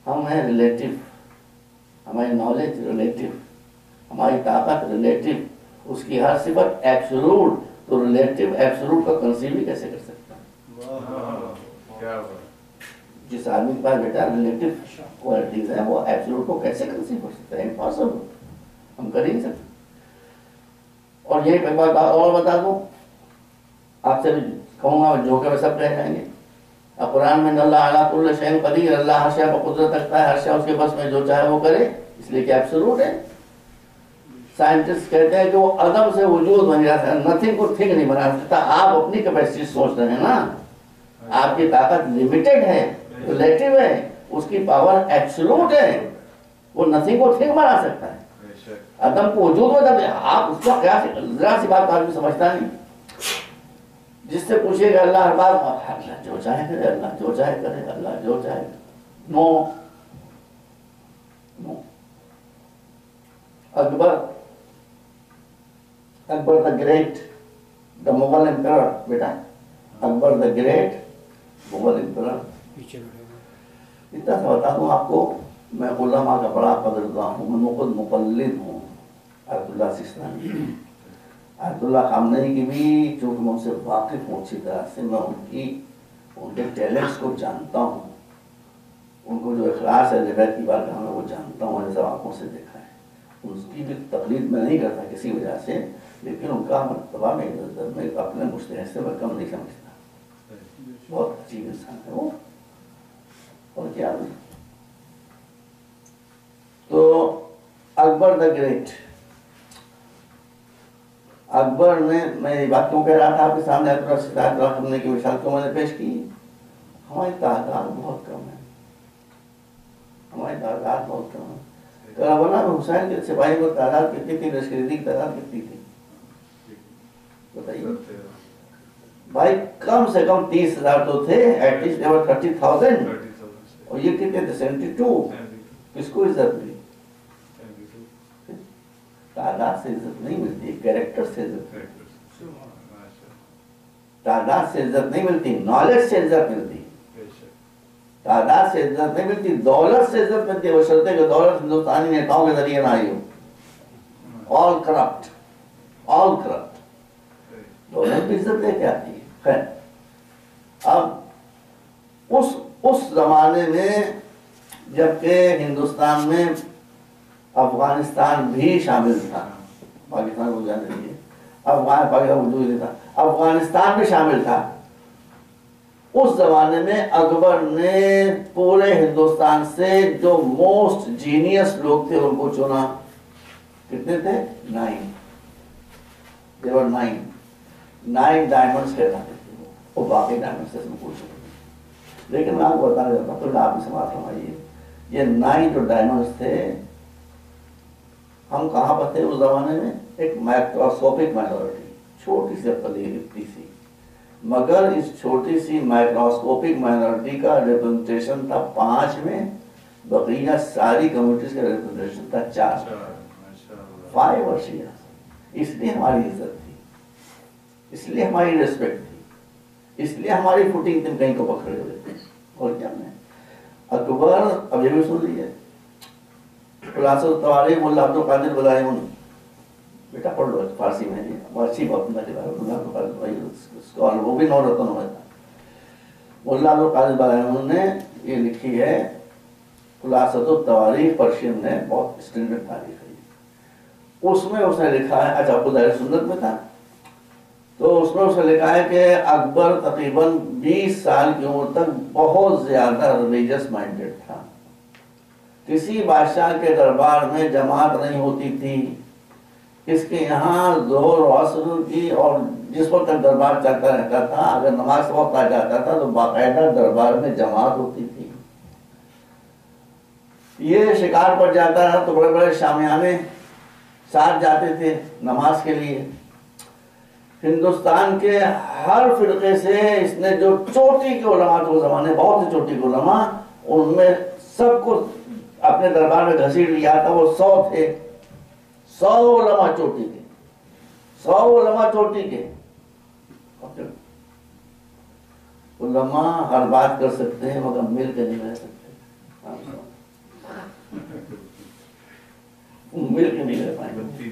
ہم ہیں ریلیٹیو، ہماری نالج ریلیٹیو، ہماری طاقت ریلیٹیو. اس کی ہر صفت ایبسولوٹ. تو ریلیٹیو ایبسولوٹ کا کنسیو ہی کیسے کر سکتا ہے؟ جس آدمی کے پاس بیٹا ریلیٹیو کوالٹیز ہیں وہ ایبسولوٹ کو کیسے کنسیو کر سکتا ہے؟ امپاسبل. ہم کر ہی نہیں سکتے. اور یہی ایک بات اور بتا دوں آپ سے بھی کہوں گا، جو کہ سب کہہ جائیں گے. قرآن میں اللہ علی کل شیء قدیر، اللہ ہر شے پر قدرت رکھتا ہے، ہر شے اس کے بس میں جو چاہے وہ کرے، اس لیے کہ ایبسولوٹ ہے. سائنٹسٹ کہتے ہیں کہ وہ عدم سے وجود بن جاتا ہے، نتھنگ کو تھنگ نہیں بنا سکتا. آپ اپنی کیپیسٹی سوچ رہے ہیں نا، آپ کی طاقت لمیٹڈ ہے، ریلیٹیو ہے، اس کی پاور ایبسولوٹ ہے. وہ نتھنگ کو تھنگ بنا سکتا ہے. عدم کو وجود میں جب آپ اس کا ذرا سی بات آدمی سمجھتا نہیں. جس سے پوچھے گا اللہ ہر بات، اللہ جو چاہے کرے، اللہ جو چاہے کرے، اللہ جو چاہے. No no. Akbar the great, the Mughal emperor. بیٹا Akbar the great Mughal emperor. اتنا سا بتا دوں آپ کو، میں علماء کا بڑا قدردان ہوں. میں خود مقلد ہوں آیت اللہ سیستانی، آیت اللہ خامنہی کی بھی. چونکہ میں ان سے واقف ہوں اچھی طرح سے، میں ان کے ٹیلنٹس کو جانتا ہوں. ان کو جو اخلاص ہے جگہ کی بات میں وہ جانتا ہوں، جیسا آنکھوں سے دیکھا ہے. اس کی بھی تقلید میں نہیں کرتا کسی وجہ سے، لیکن ان کا مرتبہ میری نظر میں اپنے مجتہد سے میں کم نہیں سمجھتا، بہت عجیب انسان ہے وہ، اور کیا نہیں۔ تو اکبر دا گریٹ، اکبر نے، میں یہ بات کیوں کہہ رہا تھا آپ کے سامنے ستارہ کرنے کی مثال کو میں نے پیش کی، ہماری تعداد بہت کم ہے، ہماری تعداد بہت کم ہے۔ کربلا میں حسین کے سپاہی کو تعداد کتنی تھی، لشکری کی تعداد کتنی تھی بتائیے بھائی؟ کم سے کم 30,000 تو تھے، ایٹ لیسٹ 30,000، اور یہ کتنے تھے 72۔ کس کو عزت ملی؟ تعداد سے عزت نہیں ملتی، کیریکٹر سے عزت ملتی، تعداد سے عزت نہیں ملتی، نالج سے عزت ملتی، تعداد سے عزت نہیں ملتی، دولت سے عزت ملتی ہے، بشرطے کہ دولت ہندوستانی نیتاؤں کے ذریعے نہ آئی ہو، آل کرپٹ، آل کرپٹ، دولت بھی عزت لے کے آتی ہے۔ خیر، اب اس زمانے میں جبکہ ہندوستان میں افغانستان بھی شامل تھا، پاکستان کو جانے دیجیے، پاکستان وجود نہیں تھا، افغانستان بھی شامل تھا، اس زمانے میں اکبر نے پورے ہندوستان سے جو موسٹ جینیس لوگ تھے ان کو چنا۔ کتنے تھے؟ 9، there were 9 ڈائمنڈس کہلاتے تھے وہ، باقی ڈائمنڈس سے پوچھ رہے، لیکن میں آپ کو بتانا چاہتا ہوں، پھر آپ بھی سماعت فرمائیے، یہ 9 جو ڈائمنڈس تھے، ہم کہاں پر تھے اس زمانے میں؟ ایک مائکروسکوپک مائنورٹی، چھوٹی سی اقلیت اتنی سی، مگر اس چھوٹی سی مائکروسکوپک مائنورٹی کا ریپرزنٹیشن تھا 5 میں، بقیہ ساری کمیونٹیز کا ریپرزنٹیشن تھا 4، 5 اور 6۔ اس لیے ہماری عزت تھی، اس لیے ہماری ریسپیکٹ تھی، اس لیے ہماری فوٹنگ تم کہیں کو پکڑے ہوئے تھے، اور کیا میں اکبر، اب یہ بھی سن لیجیے، خلاصہ التواریخ مولا عبد القادر بلائیون، بیٹا پڑھ لو فارسی میں، وہ اچھی بات اسکالر، وہ بھی نو رتن ہوا تھا، مولا عبد القادر بلائیون نے یہ لکھی ہے خلاصہ التواریخ، پرشین نے بہت اسٹینڈرڈ تاریخ ہے، اس میں اس نے لکھا ہے، اچھا خود اہل سنت میں تھا، تو اس میں اس نے لکھا ہے کہ اکبر تقریباً 20 سال کی عمر تک بہت زیادہ ریلیجس مائنڈڈ تھا، کسی بادشاہ کے دربار میں جماعت نہیں ہوتی تھی، اس کے یہاں ظہر و عصر کی، اور جس وقت تک دربار چلتا رہتا تھا، اگر نماز کا وقت آ جاتا تھا تو باقاعدہ دربار میں جماعت ہوتی تھی، یہ شکار پر جاتا ہے تو بڑے بڑے شامیانے ساتھ جاتے تھے نماز کے لیے، ہندوستان کے ہر فرقے سے اس نے جو چوٹی کے علماء تھے اس زمانے، بہت سے چوٹی کے علماء، ان میں سب کو اپنے دربار میں گھسیٹ لیا تھا، وہ 100 تھے، 100 علماء چوٹی کے، 100 علماء چوٹی کے، علماء ہر بات کر سکتے ہیں مگر مل کے نہیں رہ سکتے، مل کے نہیں رہ پائیں گے،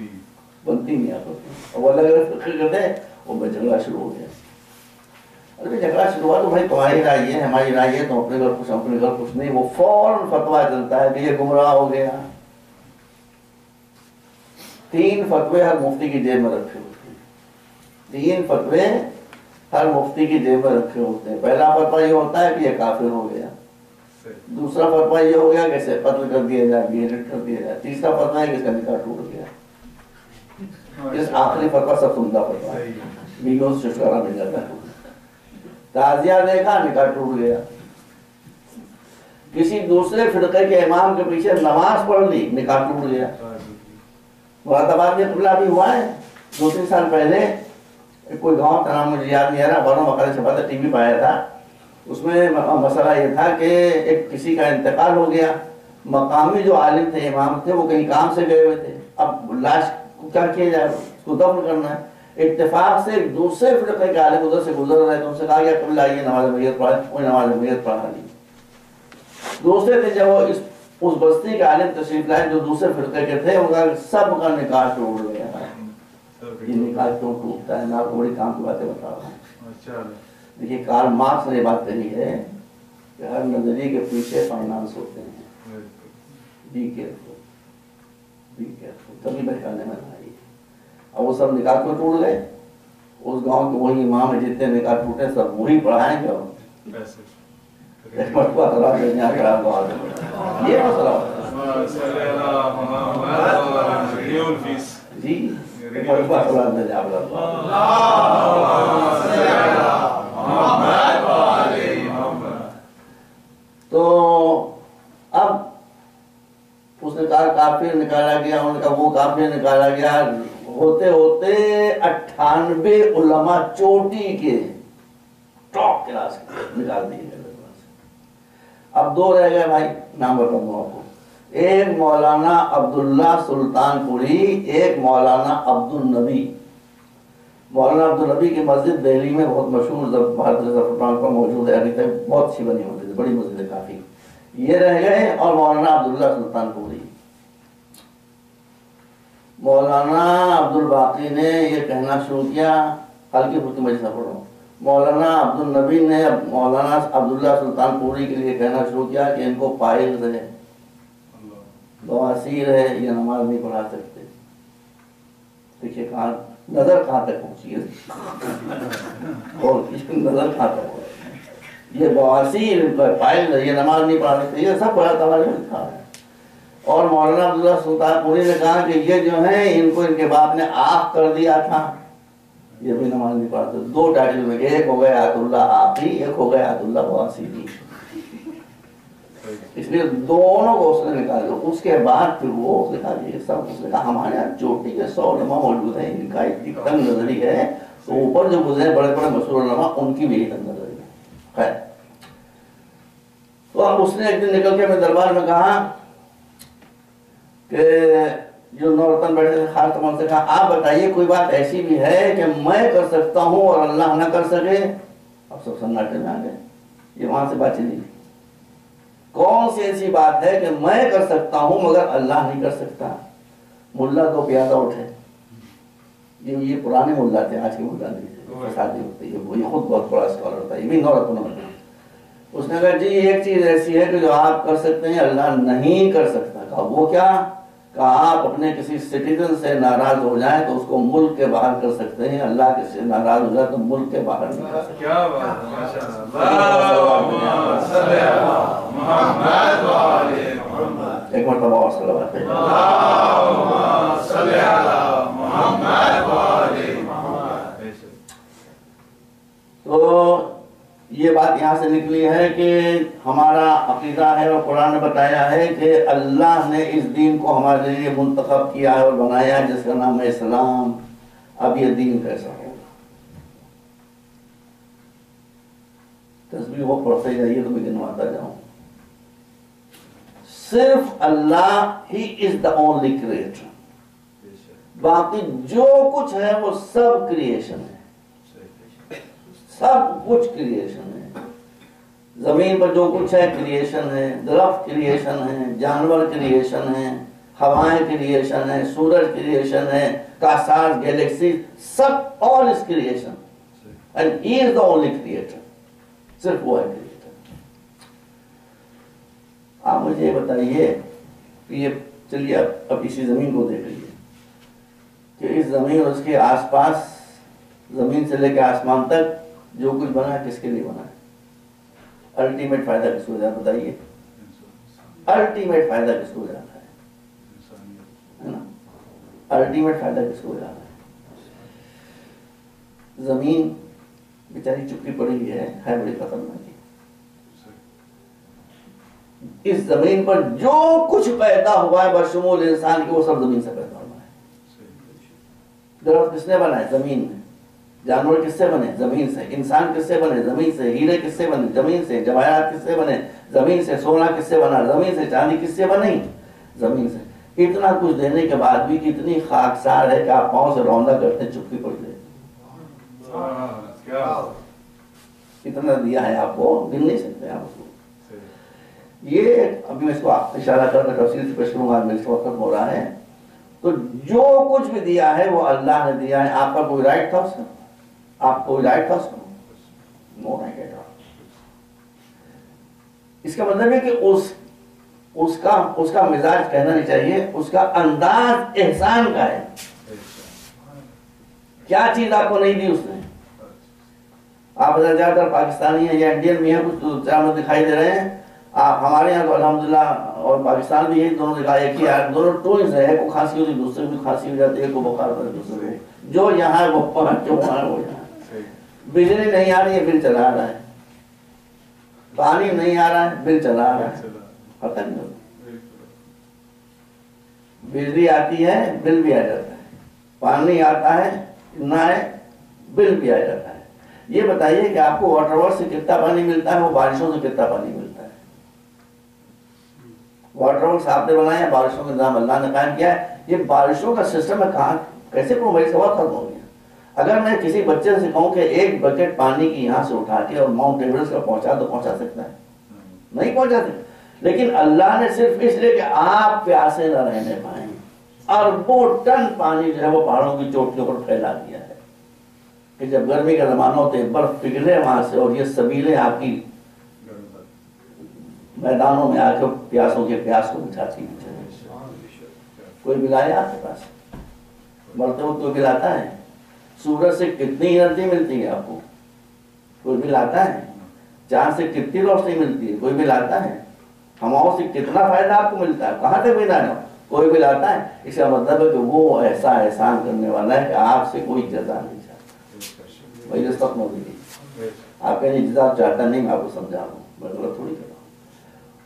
بنتی نہیں آپ، اور وہ الگ الگ فکر کرتے ہیں، وہ میں جھگڑا شروع ہو گیا، ارے جھگڑا شروع ہوا تو بھائی تمہاری رائے ہے، ہماری رائے ہے، تم اپنے گھر خوش، اپنے گھر خوش نہیں، وہ فوراً فتویٰ چلتا ہے کہ یہ گمراہ ہو گیا۔ 3 فتوے ہر مفتی کی جیب میں رکھے ہوتے ہیں، 3 فتوے ہر مفتی کی جیب میں رکھے ہوتے ہیں، پہلا فتویٰ یہ ہوتا ہے کہ یہ کافر ہو گیا، دوسرا فتویٰ یہ ہو گیا کہ اسے قتل کر دیا جائے، بیہیڈ کر دیا جائے، تیسرا فتویٰ ہے کہ اس کا نکاح ٹوٹ گیا، اس آخری فتویٰ سب سنتا فتویٰ ہے، بیویوں سے چھٹکارا مل جاتا ہے، تعزیہ دیکھا نکاح ٹوٹ گیا، کسی دوسرے فرقے کے امام کے پیچھے نماز پڑھ لی نکاح ٹوٹ گیا۔ مراد آباد میں قبلہ بھی ہوا ہے 2-3 سال پہلے، کوئی گاؤں کا نام مجھے یاد نہیں آ رہا، بڑوں مقالے سے پتہ ٹی وی پہ آیا تھا، اس میں مسئلہ یہ تھا کہ ایک کسی کا انتقال ہو گیا، مقامی جو عالم تھے، امام تھے، وہ کہیں کام سے گئے ہوئے تھے، اب لاش کو کیا کیا جائے، اس کو دفن کرنا ہے، اتفاق سے ایک دوسرے فرقے کے عالم ادھر سے گزر رہے تو ان سے کہا گیا قبلہ آئیے نماز میت پڑھائیں، وہی نماز میت پڑھا لی۔ دوسرے دن جب وہ اس بستی کے عالم تشریف لائے جو دوسرے فرقے کے تھے، انہوں نے سب کا نکاح ٹوٹ گیا، یہ نکاح کیوں ٹوٹتا ہے، میں آپ کو بڑی کام کی باتیں بتا رہا ہوں۔ دیکھیے کارل مارکس نے یہ بات کہی ہے کہ ہر نظریے کے پیچھے فائنانس ہوتے ہیں، بی کیئرفل، بی کیئرفل، کبھی بہکانے میں نہ آئیے، اب وہ سب نکاح کیوں ٹوٹ گئے؟ اس گاؤں کے وہی امام ہے، جتنے نکاح ٹوٹے سب وہی پڑھائیں گے. یہ مسئلہ جی تو اب اس نے کہا کافر نکالا گیا، انہوں نے کہا وہ کافر نکالا گیا. ہوتے ہوتے 98 علماء چوٹی کے ٹاپ کلاس کے نکال دیے گئے. اب 2 رہ گئے بھائی، نام بتاؤں گا آپ کو. ایک مولانا عبداللہ سلطان پوری، ایک مولانا عبد النبی. مولانا عبد النبی کی مسجد دہلی میں بہت مشہور بھارت ظفران پر موجود ہے، ابھی تک بہت اچھی بنی ہوتی ہے، بڑی مسجد ہے کافی. یہ رہ گئے اور مولانا عبداللہ سلطان پوری. مولانا عبد الباقی نے یہ کہنا شروع کیا، ہلکی پھلکی مجلس نہ پڑھو. مولانا عبد النبی نے مولانا عبداللہ سلطان پوری کے لیے کہنا شروع کیا کہ ان کو پائلز ہے، بواسیر ہے، یہ نماز نہیں پڑھا سکتے. دیکھیے کہاں نظر کہاں تک پہنچی ہے اور نظر کہاں تک پہنچی. یہ بواسیر پائلز ہے، یہ نماز نہیں پڑھا سکتے، یہ سب بڑا تباہ لکھا ہے. اور مولانا عبداللہ سلطان پوری نے کہا کہ یہ جو ہیں ان کو ان کے باپ نے آف کر دیا تھا، یہ بھی نماز نہیں پڑھتے. 2 ٹائٹل میں، ایک ہو گیا آیت اللہ آفی، ایک ہو گیا آیت اللہ بواسیری. اس لیے دونوں کو اس نے نکالا. اس کے بعد پھر وہ اس نے کہا یہ سب، اس نے کہا ہمارے یہاں چوٹی کے 100 علماء موجود ہیں، ان کا اتنی تنگ نظری ہے، تو اوپر جو گزرے بڑے بڑے مشہور علماء ان کی بھی تنگ نظری ہے. خیر، تو اب اس نے ایک دن نکل کے اپنے دربار میں کہا کہ جو نورتن بیٹھے تھے خاص طور سے کہا آپ بتائیے کوئی بات ایسی بھی ہے کہ میں کر سکتا ہوں اور اللہ نہ کر سکے. اب سب سناٹے میں آ گئے. یہ وہاں سے بات چلی تھی. کون سی ایسی بات ہے کہ میں کر سکتا ہوں مگر اللہ نہیں کر سکتا؟ ملا 2 پیادہ اٹھے. یہ پرانے ملا تھے، آج کے ملا نہیں تھے، شادی ہوتی ہے. یہ خود بہت بڑا اسکالر تھا، یہ بھی نورتن میں. اس نے کہا جی ایک چیز ایسی ہے کہ جو آپ کر سکتے ہیں اللہ نہیں کر سکتا. کہا وہ کیا؟ کہا آپ اپنے کسی سٹیزن سے ناراض ہو جائیں تو اس کو ملک کے باہر کر سکتے ہیں، اللہ کسی سے ناراض ہو جائے تو ملک کے باہر نہیں کر سکتے. کیا بات ہے، اللہم صلی علی محمد و آل محمد. ایک مرتبہ اور صلوات ہے. اللہم صلی علی محمد و آل محمد. تو یہ بات یہاں سے نکلی ہے کہ ہمارا عقیدہ ہے اور قرآن نے بتایا ہے کہ اللہ نے اس دین کو ہمارے لیے منتخب کیا ہے اور بنایا ہے جس کا نام ہے اسلام. اب یہ دین کیسا ہوگا؟ تسبیح وہ پڑھتے جائیے تو میں گنواتا جاؤں. صرف اللہ ہی از دا اونلی کریٹر، باقی جو کچھ ہے وہ سب کریشن ہے. سب کچھ کریشن ہے. زمین پر جو کچھ ہے کریشن ہے. درخت کریشن ہے، جانور کریشن ہے، ہوائیں کریشن ہے، سورج کریشن ہے، کاساز، گیلیکسی، سب all is creation. And he is the only creator. صرف وہ ہے کریٹر. آپ مجھے یہ بتائیے کہ یہ چلیے اب اسی زمین کو دیکھ لیجیے کہ اس زمین اور اس کے آس پاس، زمین سے لے کے آسمان تک جو کچھ بنا ہے کس کے لیے بنا ہے؟ الٹیمیٹ فائدہ کس کو جاتا ہے بتائیے؟ الٹیمیٹ فائدہ کس کو جاتا ہے نا؟ الٹیمیٹ فائدہ کس کو جاتا ہے؟ زمین بیچاری چپی پڑی ہے بڑی خطرناک. اس زمین پر جو کچھ پیدا ہوا ہے بشمول انسان کی وہ سب زمین سے پیدا ہوا ہے. درخت کس نے بنائے؟ زمین نے. جانور کس سے بنے؟ زمین سے. انسان کس سے بنے؟ زمین سے. ہیرے کس سے بنے؟ زمین سے. جواہرات کس سے بنے؟ زمین سے. سونا کس سے بنا؟ زمین سے. چاندی کس سے بنی؟ زمین سے. اتنا کچھ دینے کے بعد بھی کتنی خاکسار ہے کہ آپ پاؤں سے روندا کرتے چپکی پڑ جائے. اتنا دیا ہے آپ کو، گن نہیں سکتے آپ کو. یہ ابھی میں اس کو اشارہ کر کے تفصیل سے پیش کروں گا، میرے وقت ہو رہا ہے. تو جو کچھ بھی دیا ہے وہ اللہ نے دیا ہے. آپ کا کوئی رائٹ تھا اس کا؟ آپ کوئی رائٹ تھا اس کا؟ نو رائٹ ایٹ آل. اس کا مطلب ہے کہ اس کا مزاج کہنا نہیں چاہیے، اس کا انداز احسان کا ہے. کیا چیز آپ کو نہیں دی اس نے؟ آپ ادھر جا کر پاکستانی ہیں یا انڈین بھی ہیں، کچھ چاند دکھائی دے رہے ہیں. آپ ہمارے یہاں تو الحمدللہ اور پاکستان بھی یہی دونوں دکھائے ایک ہی ہے، دونوں ٹوئنز ہیں، ایک کو کھانسی ہوتی دوسرے کو کھانسی ہو جاتی ہے، ایک کو بخار ہوتا ہے دوسرے کو. جو یہاں ہے وہ وہاں، جو وہاں ہے وہ یہاں. بجلی نہیں آ رہی ہے، بل چلا رہا ہے. پانی نہیں آ رہا ہے، بل چلا رہا ہے. پتہ نہیں ہوتا. بجلی آتی ہے، بل بھی آ جاتا ہے. پانی آتا ہے نہ ہے، بل بھی آ جاتا ہے. یہ بتائیے کہ آپ کو واٹر ورک سے کتنا پانی ملتا ہے، وہ بارشوں سے کتنا پانی ملتا ہے؟ واٹر ورکس آپ نے بنایا، بارشوں کا نظام اللہ نے قائم کیا ہے. یہ بارشوں کا سسٹم ہے، کہاں کیسے میری سوال ختم ہو گیا. اگر میں کسی بچے سے کہوں کہ ایک بکٹ پانی کی یہاں سے اٹھا کے اور ماؤنٹ ایوریسٹ کا پہنچا تو پہنچا سکتا ہے؟ نہیں پہنچا سکتا. لیکن اللہ نے صرف اس لیے کہ آپ پیاسے نہ رہنے پائیں اربوں ٹن پانی جو ہے وہ پہاڑوں کی چوٹیوں پر پھیلا دیا ہے کہ جب گرمی کا زمانہ ہوتا ہے برف پگھلے وہاں سے اور یہ سبیلیں آپ کی میدانوں میں آ کے پیاسوں کے پیاس کو بچھاتی ہیں. کوئی بل آیا آپ کے پاس؟ مرتے وقت کوئی بل آتا ہے؟ سورج سے کتنی انرجی ملتی ہے آپ کو؟ کوئی بل آتا ہے؟ چاند سے کتنی روشنی ملتی ہے؟ کوئی بل آتا ہے؟ ہواؤں سے کتنا فائدہ آپ کو ملتا ہے؟ کہاں تک بل آنا؟ کوئی بل آتا ہے؟ اس کا مطلب ہے کہ وہ ایسا احسان کرنے والا ہے کہ آپ سے کوئی جزا نہیں چاہتا. وہی رسط موجود ہے. آپ کہیں جزا چاہتا نہیں، میں آپ کو سمجھا رہا ہوں، میں غلط تھوڑی کر رہا ہوں.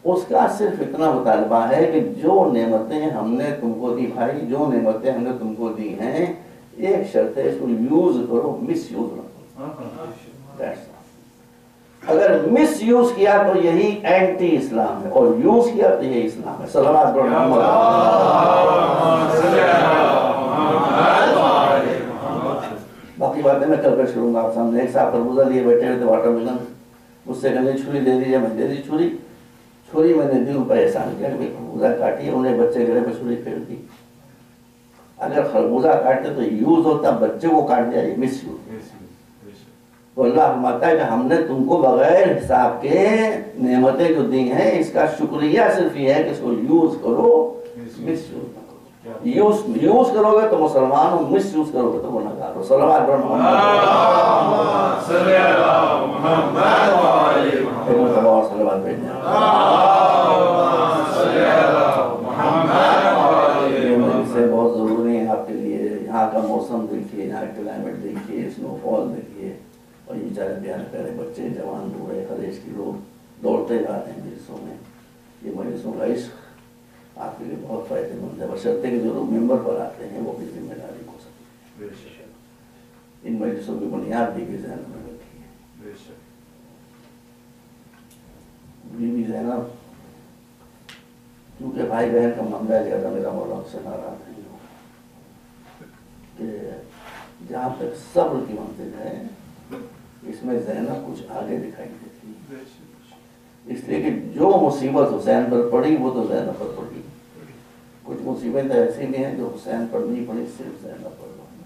اس کا صرف اتنا مطالبہ ہے کہ جو نعمتیں ہم نے تم کو دی بھائی، جو نعمتیں ہم نے تم کو دی ہیں، ایک شرط ہے اس کو یوز کرو، مس یوز نہ کرو. اگر مس یوز کیا تو یہی اینٹی اسلام ہے، اور یوز کیا تو یہی اسلام ہے. صلوات پڑھو محمد. باقی باتیں میں کل کر شروع آپ سامنے. ایک صاحب تربوزہ لیے بیٹھے ہوئے تھے، واٹر ملن. مجھ سے کہنے چھری دے دیجیے، میں دے دی چھری. چھری میں نے دل پر احسان کیا کہ خربوزہ کاٹی، انہیں بچے گھر پہ چھری پھیر دی. اگر خربوزہ کاٹتے تو یوز ہوتا، بچے کو کاٹ دیا یہ مس یوز. تو اللہ فرماتا ہے کہ ہم نے تم کو بغیر حساب کے نعمتیں جو دی ہیں، اس کا شکریہ صرف یہ ہے کہ اس کو یوز کرو، مس یوز نہ کرو. یوز کرو گے تو مسلمان ہو، مس یوز کرو گے تو گنہگار ہو. صلوات پڑھو محمد. صلوات بھیجنا سے بہت ضروری ہے آپ کے لیے. یہاں کا موسم دیکھیے، یہاں کا کلائمیٹ دیکھیے، اسنو فال دیکھیے، اور یہ بیچارے پیارے پیارے بچے، جوان بوڑھے، خلیج کے لوگ دوڑتے جا رہے ہیں مجلسوں میں. یہ مجلسوں کا عشق آپ کے لیے بہت فائدہ مند ہے، بشرطے کہ جو لوگ ممبر پر آتے ہیں وہ بھی ذمہ داری ہو سکے. ان مجلسوں کی بنیاد بی بی زینب میں رکھی ہے. بی بی زینب کیونکہ بھائی بہن کا معاملہ زیادہ میرا مولا سے ناراض نہیں ہو کہ جہاں تک صبر کی منزل ہے اس میں زینب کچھ آگے دکھائی دیتی ہے. اس لیے کہ جو مصیبت حسین پر پڑی وہ تو زینب پر پڑی. کچھ مصیبتیں ایسی بھی ہیں جو حسین پر نہیں پڑی، صرف زینب پر پڑی.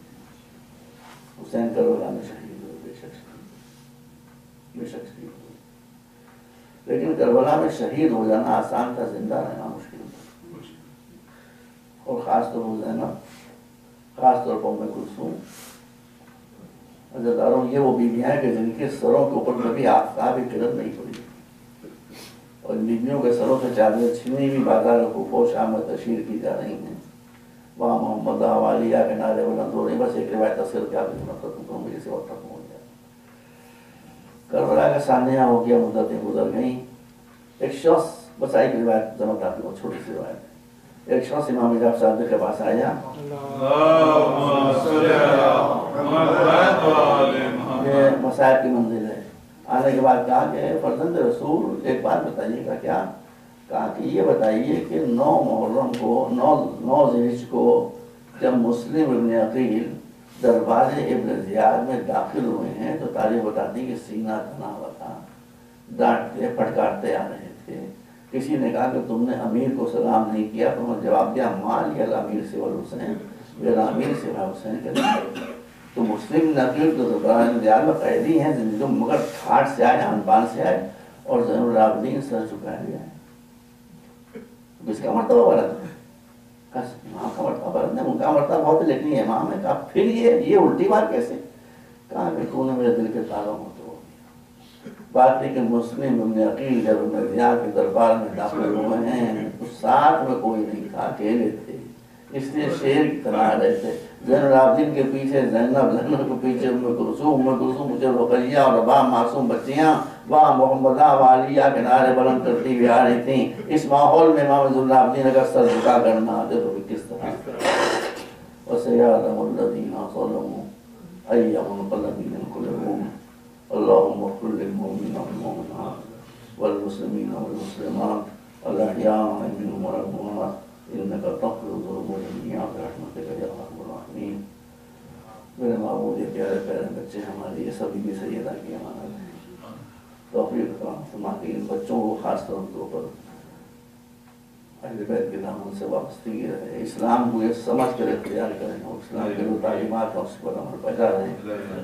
حسین کربلا میں شہید ہوئے، بے شک شہید ہوئے. لیکن کربلا میں شہید ہو جانا آسان تھا، زندہ رہنا مشکل تھا. اور خاص طور پر زینب، خاص طور پر ام کلثوم. عزیزداروں، یہ وہ بیویاں ہیں کہ جن کے سروں کے اوپر کبھی آفتاب کی کرن نہیں پڑی، اور بیویوں کے سروں سے چادریں چھینی بھی بازار کو شام میں تشہیر کی جا رہی ہیں. وہاں محمد والیہ کے نعرے بلند ہو رہے. بس ایک روایت اثر کیا ختم کروں، مجھے سے وقت ختم ہو گیا. کربلا کا سانحہ ہو گیا، مدتیں گزر گئیں. ایک شخص، بس ایک روایت جمع آپ کو، چھوٹی سی روایت. ایک شخص امام جعفر صادق کے پاس آیا. یہ مصائب کی منزل ہے. آنے کے بعد کہا کہ فرزند رسول ایک بات بتائیے گا کیا؟ کہا کہ یہ بتائیے کہ 9 محرم کو، 9 ذی کو جب مسلم ابن عقیل دربار ابن زیاد میں داخل ہوئے ہیں تو تاریخ بتاتی کہ سینہ تنا ہوا تھا، ڈانٹتے پھٹکارتے آ رہے تھے. کسی نے کہا کہ تم نے امیر کو سلام نہیں کیا. تو انہوں نے جواب دیا، مال یا امیر سے والحسین، میرا امیر سے حسین کے لیے. تو مسلم نقیل تو دربار زیاد میں قیدی ہیں، جو مگر گھاٹ سے آئے، انبان سے آئے، اور زین العابدین سر چکائے ہوئے ہیں. کس کا مرتبہ برد ہے؟ امام کا مرتبہ برد ہے. ان کا مرتبہ بہت لیکن امام ہے. کہا پھر یہ الٹی بات کیسے؟ کہا کہ تو نے میرے دل کے تالوں کو توڑ دیا. بات ہے کہ مسلم ابن عقیل جب ابن ضیاء کے دربار میں داخل ہوئے ہیں تو ساتھ میں کوئی نہیں تھا، اکیلے تھے، اس لیے شیر کی طرح رہے تھے. زین العابدین کے پیچھے زینب، زینب کے پیچھے ام کلثوم پیچھے رقیہ اور رباب معصوم بچیاں وہاں محمدہ والیہ کے نعرے بلند کرتی ہوئی آ رہی تھیں. اس ماحول میں امام زین العابدین اگر سر جھکا کرنا آتے تو کس طرح؟ وَسَيَعْلَمُ الَّذِينَ ظَلَمُوا أَيَّ مُنقَلَبٍ يَنقَلِبُونَ. اللهم اغفر للمؤمنين والمؤمنات والمسلمين والمسلمات الأحياء منهم والأموات إنك تغفر الذنوب جميعا برحمتك يا أرحم الراحمين. میرے معبود پیارے پیارے بچے ہماری یہ سبھی بھی سیدہ کی امانت ہے. توفیق فرمائے ان بچوں کو خاص طور پر اہل بیت کے دامن سے وابستگی رہے، اسلام کو یہ سمجھ کر اختیار کریں اور اسلام کے جو تعلیمات ہیں اس پر عمل پیدا رہے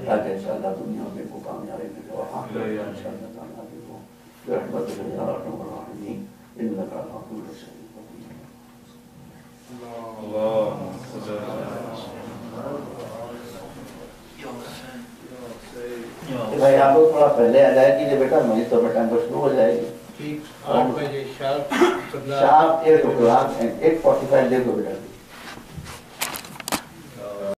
تاکہ انشاءاللہ دنیا میں کو کامیابی ملے اور آخرت میں انشاءاللہ کامیابی ہو. برحمتک یا ارحم الراحمین انک علی کل شیء قدیر. بھائی آپ لوگ تھوڑا پہلے آ جائے کیجیے بیٹا، نہیں تو بیٹا کو شروع ہو جائے گی. 8 بجے شارپ 8:45 دے دو بیٹا.